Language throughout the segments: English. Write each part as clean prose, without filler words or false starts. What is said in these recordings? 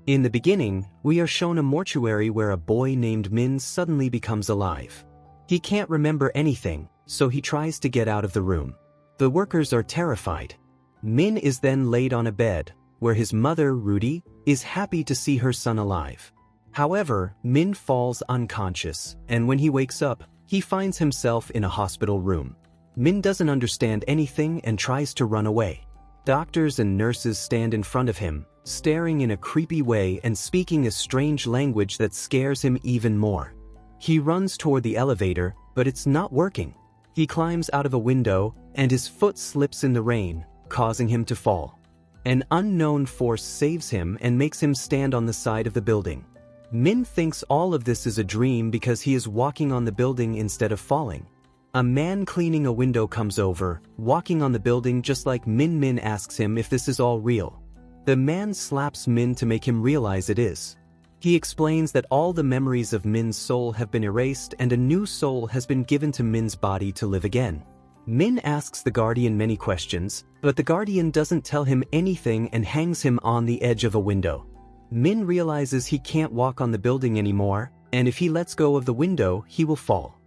In the beginning, we are shown a mortuary where a boy named Min suddenly becomes alive. He can't remember anything, so he tries to get out of the room. The workers are terrified. Min is then laid on a bed, where his mother, Rudy, is happy to see her son alive. However, Min falls unconscious, and when he wakes up, he finds himself in a hospital room. Min doesn't understand anything and tries to run away. Doctors and nurses stand in front of him, staring in a creepy way and speaking a strange language that scares him even more. He runs toward the elevator, but it's not working. He climbs out of a window, and his foot slips in the rain, causing him to fall. An unknown force saves him and makes him stand on the side of the building. Min thinks all of this is a dream because he is walking on the building instead of falling. A man cleaning a window comes over, walking on the building just like Min. Min asks him if this is all real. The man slaps Min to make him realize it is. He explains that all the memories of Min's soul have been erased and a new soul has been given to Min's body to live again. Min asks the guardian many questions, but the guardian doesn't tell him anything and hangs him on the edge of a window. Min realizes he can't walk on the building anymore, and if he lets go of the window, he will fall.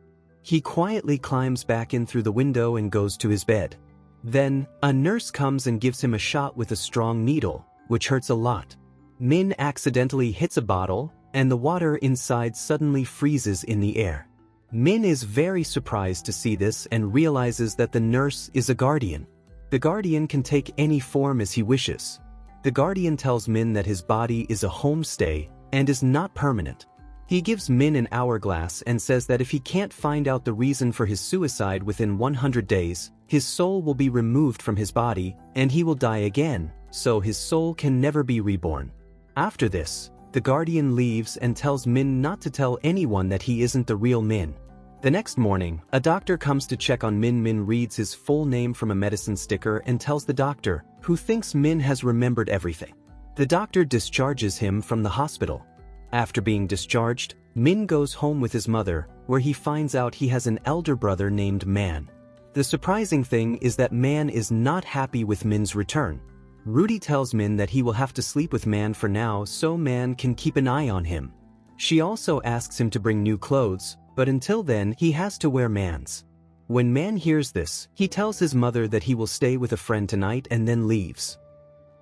He quietly climbs back in through the window and goes to his bed. Then, a nurse comes and gives him a shot with a strong needle, which hurts a lot. Min accidentally hits a bottle, and the water inside suddenly freezes in the air. Min is very surprised to see this and realizes that the nurse is a guardian. The guardian can take any form as he wishes. The guardian tells Min that his body is a homestay and is not permanent. He gives Min an hourglass and says that if he can't find out the reason for his suicide within 100 days, his soul will be removed from his body and he will die again, so his soul can never be reborn. After this, the guardian leaves and tells Min not to tell anyone that he isn't the real Min. The next morning, a doctor comes to check on Min. Min reads his full name from a medicine sticker and tells the doctor, who thinks Min has remembered everything. The doctor discharges him from the hospital. After being discharged, Min goes home with his mother, where he finds out he has an elder brother named Man. The surprising thing is that Man is not happy with Min's return. Rudy tells Min that he will have to sleep with Man for now so Man can keep an eye on him. She also asks him to bring new clothes, but until then he has to wear Man's. When Man hears this, he tells his mother that he will stay with a friend tonight and then leaves.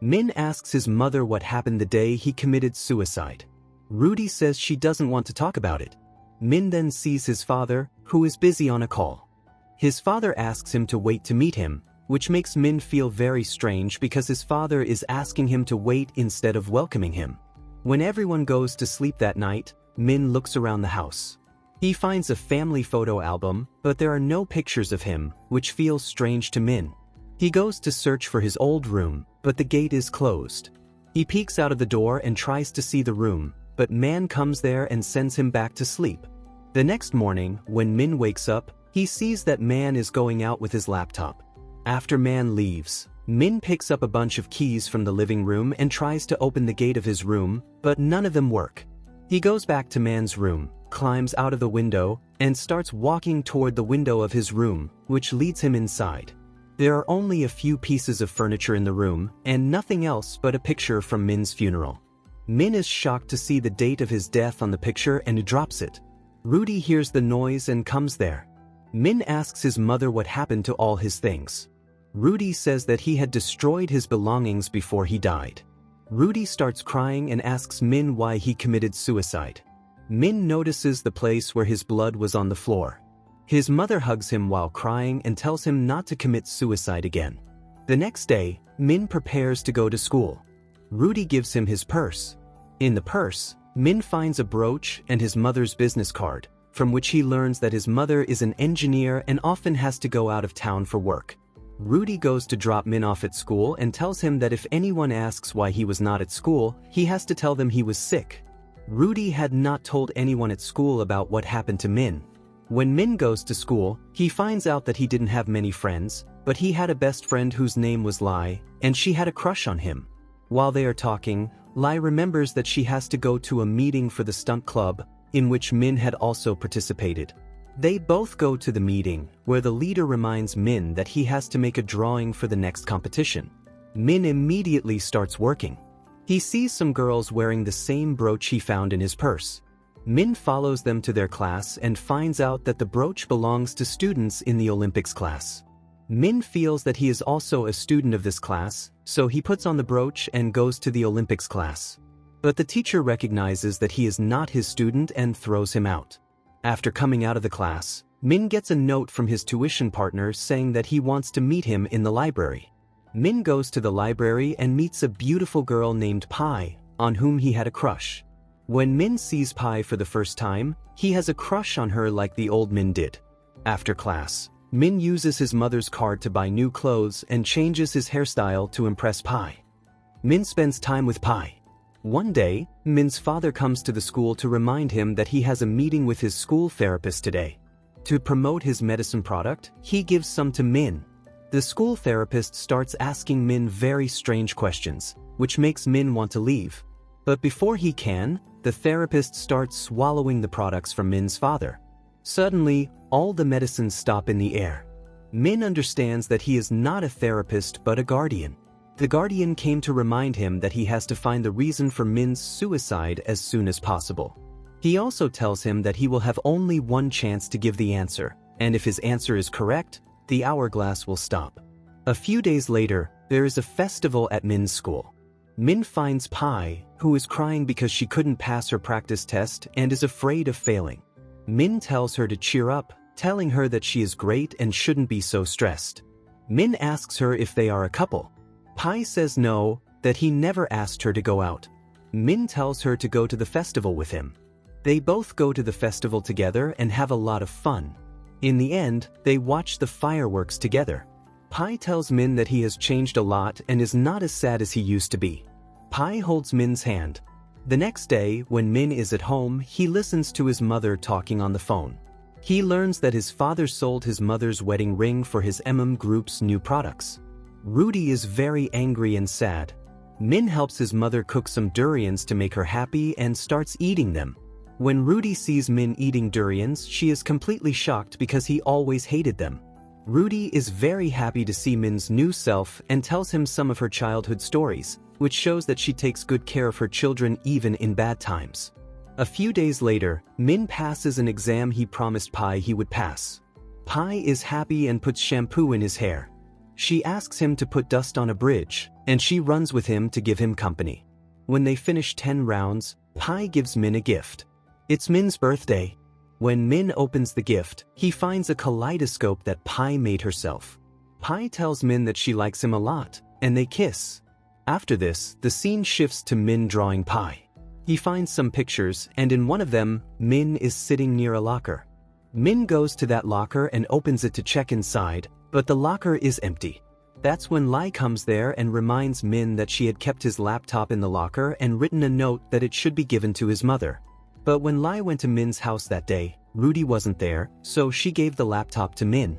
Min asks his mother what happened the day he committed suicide. Rudy says she doesn't want to talk about it. Min then sees his father, who is busy on a call. His father asks him to wait to meet him, which makes Min feel very strange because his father is asking him to wait instead of welcoming him. When everyone goes to sleep that night, Min looks around the house. He finds a family photo album, but there are no pictures of him, which feels strange to Min. He goes to search for his old room, but the gate is closed. He peeks out of the door and tries to see the room, but Man comes there and sends him back to sleep. The next morning, when Min wakes up, he sees that Man is going out with his laptop. After Man leaves, Min picks up a bunch of keys from the living room and tries to open the gate of his room, but none of them work. He goes back to Man's room, climbs out of the window, and starts walking toward the window of his room, which leads him inside. There are only a few pieces of furniture in the room, and nothing else but a picture from Min's funeral. Min is shocked to see the date of his death on the picture and drops it. Rudy hears the noise and comes there. Min asks his mother what happened to all his things. Rudy says that he had destroyed his belongings before he died. Rudy starts crying and asks Min why he committed suicide. Min notices the place where his blood was on the floor. His mother hugs him while crying and tells him not to commit suicide again. The next day, Min prepares to go to school. Rudy gives him his purse. In the purse, Min finds a brooch and his mother's business card, from which he learns that his mother is an engineer and often has to go out of town for work. Rudy goes to drop Min off at school and tells him that if anyone asks why he was not at school, he has to tell them he was sick. Rudy had not told anyone at school about what happened to Min. When Min goes to school, he finds out that he didn't have many friends, but he had a best friend whose name was Lai, and she had a crush on him. While they are talking, Lai remembers that she has to go to a meeting for the stunt club, in which Min had also participated. They both go to the meeting, where the leader reminds Min that he has to make a drawing for the next competition. Min immediately starts working. He sees some girls wearing the same brooch he found in his purse. Min follows them to their class and finds out that the brooch belongs to students in the Olympics class. Min feels that he is also a student of this class, so he puts on the brooch and goes to the Olympics class. But the teacher recognizes that he is not his student and throws him out. After coming out of the class, Min gets a note from his tuition partner saying that he wants to meet him in the library. Min goes to the library and meets a beautiful girl named Pai, on whom he had a crush. When Min sees Pai for the first time, he has a crush on her like the old Min did. After class, Min uses his mother's card to buy new clothes and changes his hairstyle to impress Pai. Min spends time with Pai. One day, Min's father comes to the school to remind him that he has a meeting with his school therapist today. To promote his medicine product, he gives some to Min. The school therapist starts asking Min very strange questions, which makes Min want to leave. But before he can, the therapist starts swallowing the products from Min's father. Suddenly, all the medicines stop in the air. Min understands that he is not a therapist but a guardian. The guardian came to remind him that he has to find the reason for Min's suicide as soon as possible. He also tells him that he will have only one chance to give the answer, and if his answer is correct, the hourglass will stop. A few days later, there is a festival at Min's school. Min finds Pai, who is crying because she couldn't pass her practice test and is afraid of failing. Min tells her to cheer up, telling her that she is great and shouldn't be so stressed. Min asks her if they are a couple. Pai says no, that he never asked her to go out. Min tells her to go to the festival with him. They both go to the festival together and have a lot of fun. In the end, they watch the fireworks together. Pai tells Min that he has changed a lot and is not as sad as he used to be. Pai holds Min's hand. The next day, when Min is at home, he listens to his mother talking on the phone. He learns that his father sold his mother's wedding ring for his group's new products. Rudy is very angry and sad. Min helps his mother cook some durians to make her happy and starts eating them. When Rudy sees Min eating durians, she is completely shocked because he always hated them. Rudy is very happy to see Min's new self and tells him some of her childhood stories, which shows that she takes good care of her children even in bad times. A few days later, Min passes an exam he promised Pai he would pass. Pai is happy and puts shampoo in his hair. She asks him to put dust on a bridge, and she runs with him to give him company. When they finish 10 rounds, Pai gives Min a gift. It's Min's birthday. When Min opens the gift, he finds a kaleidoscope that Pai made herself. Pai tells Min that she likes him a lot, and they kiss. After this, the scene shifts to Min drawing Pai. He finds some pictures, and in one of them, Min is sitting near a locker. Min goes to that locker and opens it to check inside, but the locker is empty. That's when Lai comes there and reminds Min that she had kept his laptop in the locker and written a note that it should be given to his mother. But when Lai went to Min's house that day, Rudy wasn't there, so she gave the laptop to Min.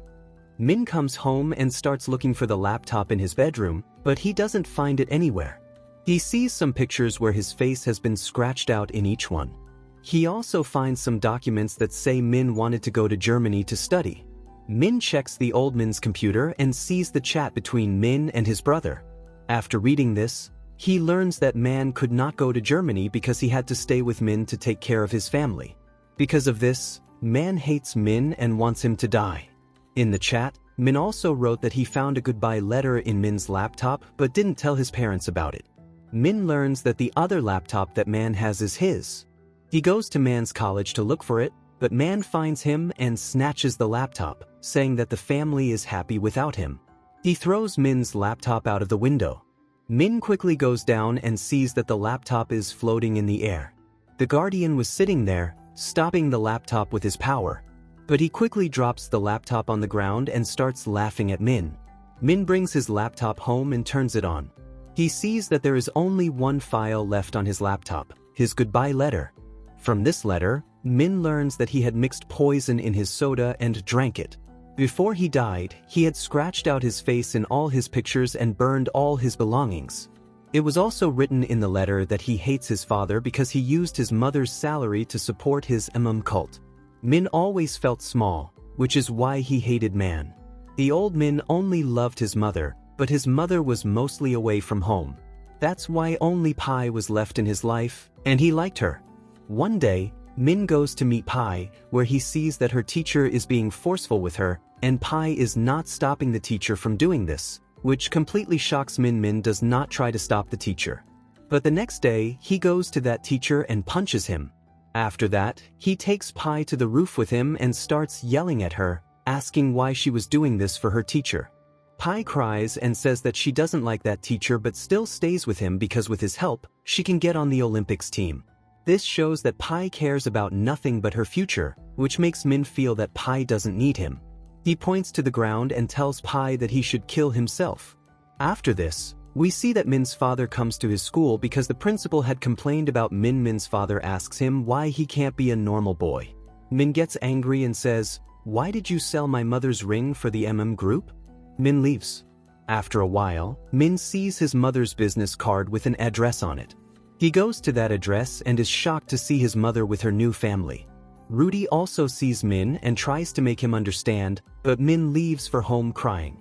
Min comes home and starts looking for the laptop in his bedroom, but he doesn't find it anywhere. He sees some pictures where his face has been scratched out in each one. He also finds some documents that say Min wanted to go to Germany to study. Min checks the old Min's computer and sees the chat between Min and his brother. After reading this, he learns that Man could not go to Germany because he had to stay with Min to take care of his family. Because of this, Man hates Min and wants him to die. In the chat, Min also wrote that he found a goodbye letter in Min's laptop but didn't tell his parents about it. Min learns that the other laptop that Man has is his. He goes to Man's college to look for it, but Man finds him and snatches the laptop, saying that the family is happy without him. He throws Min's laptop out of the window. Min quickly goes down and sees that the laptop is floating in the air. The guardian was sitting there, stopping the laptop with his power. But he quickly drops the laptop on the ground and starts laughing at Min. Min brings his laptop home and turns it on. He sees that there is only one file left on his laptop, his goodbye letter. From this letter, Min learns that he had mixed poison in his soda and drank it. Before he died, he had scratched out his face in all his pictures and burned all his belongings. It was also written in the letter that he hates his father because he used his mother's salary to support his cult. Min always felt small, which is why he hated Man. The old Min only loved his mother, but his mother was mostly away from home. That's why only Pi was left in his life, and he liked her. One day, Min goes to meet Pi, where he sees that her teacher is being forceful with her, and Pi is not stopping the teacher from doing this, which completely shocks Min. Min does not try to stop the teacher. But the next day, he goes to that teacher and punches him. After that, he takes Pi to the roof with him and starts yelling at her, asking why she was doing this for her teacher. Pi cries and says that she doesn't like that teacher but still stays with him because with his help, she can get on the Olympics team. This shows that Pi cares about nothing but her future, which makes Min feel that Pi doesn't need him. He points to the ground and tells Pi that he should kill himself. After this, we see that Min's father comes to his school because the principal had complained about Min. Min's father asks him why he can't be a normal boy. Min gets angry and says, "Why did you sell my mother's ring for the group?" Min leaves. After a while, Min sees his mother's business card with an address on it. He goes to that address and is shocked to see his mother with her new family. Rudy also sees Min and tries to make him understand, but Min leaves for home crying.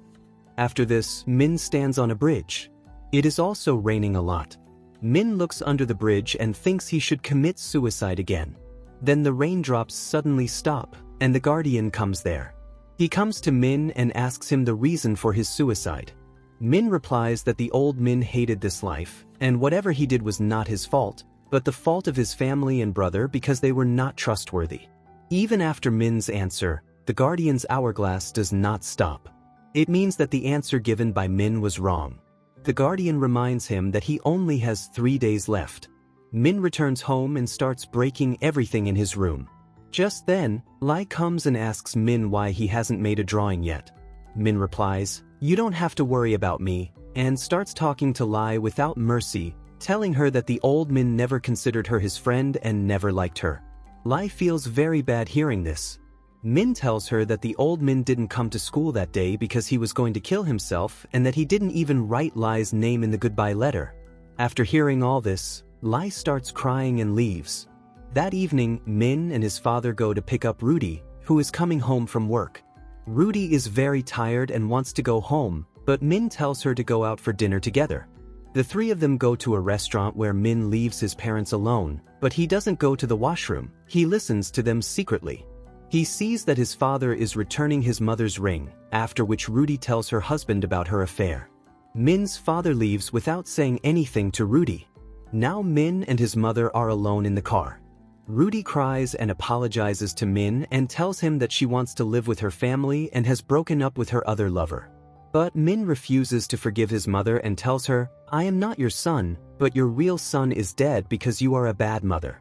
After this, Min stands on a bridge. It is also raining a lot. Min looks under the bridge and thinks he should commit suicide again. Then the raindrops suddenly stop, and the guardian comes there. He comes to Min and asks him the reason for his suicide. Min replies that the old Min hated this life, and whatever he did was not his fault, but the fault of his family and brother because they were not trustworthy. Even after Min's answer, the guardian's hourglass does not stop. It means that the answer given by Min was wrong. The guardian reminds him that he only has 3 days left. Min returns home and starts breaking everything in his room. Just then, Lai comes and asks Min why he hasn't made a drawing yet. Min replies, "You don't have to worry about me," and starts talking to Lai without mercy, telling her that the old Min never considered her his friend and never liked her. Lai feels very bad hearing this. Min tells her that the old Min didn't come to school that day because he was going to kill himself and that he didn't even write Lai's name in the goodbye letter. After hearing all this, Lai starts crying and leaves. That evening, Min and his father go to pick up Rudy, who is coming home from work. Rudy is very tired and wants to go home, but Min tells her to go out for dinner together. The three of them go to a restaurant where Min leaves his parents alone, but he doesn't go to the washroom, he listens to them secretly. He sees that his father is returning his mother's ring, after which Rudy tells her husband about her affair. Min's father leaves without saying anything to Rudy. Now Min and his mother are alone in the car. Rudy cries and apologizes to Min and tells him that she wants to live with her family and has broken up with her other lover. But Min refuses to forgive his mother and tells her, "I am not your son, but your real son is dead because you are a bad mother."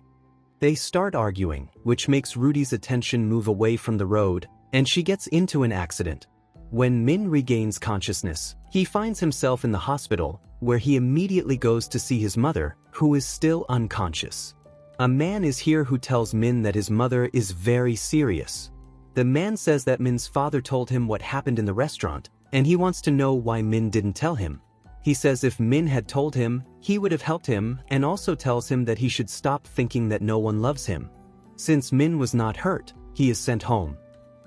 They start arguing, which makes Rudy's attention move away from the road, and she gets into an accident. When Min regains consciousness, he finds himself in the hospital, where he immediately goes to see his mother, who is still unconscious. A man is here who tells Min that his mother is very serious. The man says that Min's father told him what happened in the restaurant, and he wants to know why Min didn't tell him. He says if Min had told him, he would have helped him, and also tells him that he should stop thinking that no one loves him. Since Min was not hurt, he is sent home.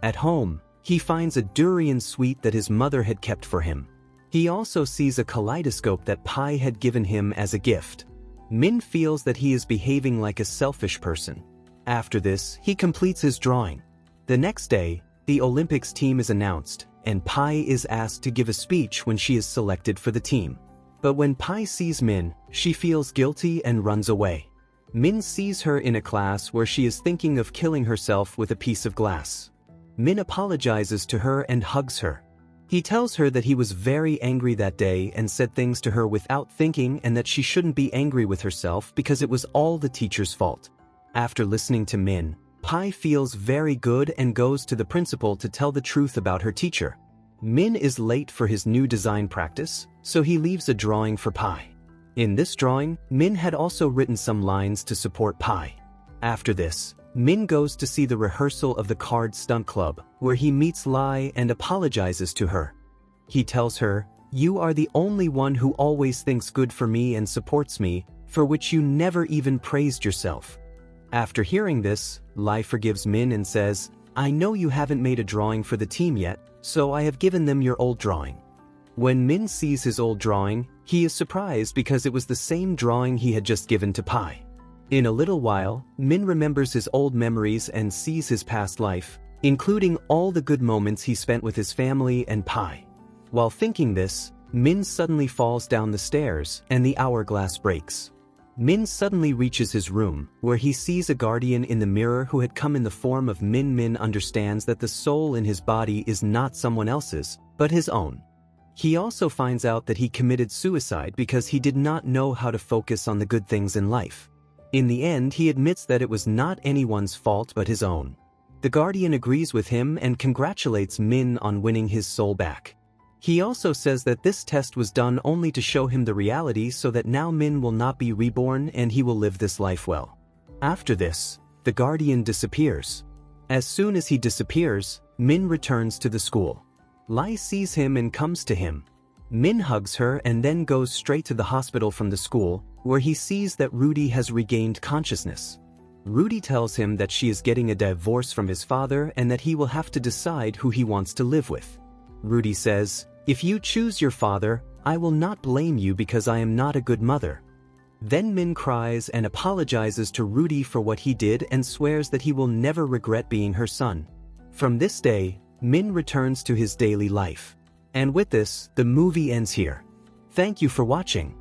At home, he finds a durian sweet that his mother had kept for him. He also sees a kaleidoscope that Pi had given him as a gift. Min feels that he is behaving like a selfish person. After this, he completes his drawing. The next day, the Olympics team is announced, and Pi is asked to give a speech when she is selected for the team. But when Pi sees Min, she feels guilty and runs away. Min sees her in a class where she is thinking of killing herself with a piece of glass. Min apologizes to her and hugs her. He tells her that he was very angry that day and said things to her without thinking and that she shouldn't be angry with herself because it was all the teacher's fault. After listening to Min, Pi feels very good and goes to the principal to tell the truth about her teacher. Min is late for his new design practice, so he leaves a drawing for Pi. In this drawing, Min had also written some lines to support Pi. After this, Min goes to see the rehearsal of the card stunt club, where he meets Lai and apologizes to her. He tells her, "You are the only one who always thinks good for me and supports me, for which you never even praised yourself." After hearing this, Lai forgives Min and says, "I know you haven't made a drawing for the team yet, so I have given them your old drawing." When Min sees his old drawing, He is surprised because it was the same drawing he had just given to Pai. In a little while, Min remembers his old memories and sees his past life, including all the good moments he spent with his family and Pai. While thinking this, Min suddenly falls down the stairs and the hourglass breaks. Min suddenly reaches his room, where he sees a guardian in the mirror who had come in the form of Min. Min understands that the soul in his body is not someone else's, but his own. He also finds out that he committed suicide because he did not know how to focus on the good things in life. In the end, he admits that it was not anyone's fault but his own. The guardian agrees with him and congratulates Min on winning his soul back. He also says that this test was done only to show him the reality so that now Min will not be reborn and he will live this life well. After this, the guardian disappears. As soon as he disappears, Min returns to the school. Lai sees him and comes to him. Min hugs her and then goes straight to the hospital from the school, where he sees that Rudy has regained consciousness. Rudy tells him that she is getting a divorce from his father and that he will have to decide who he wants to live with. Rudy says, "If you choose your father, I will not blame you because I am not a good mother." Then Min cries and apologizes to Rudy for what he did and swears that he will never regret being her son. From this day, Min returns to his daily life. And with this, the movie ends here. Thank you for watching.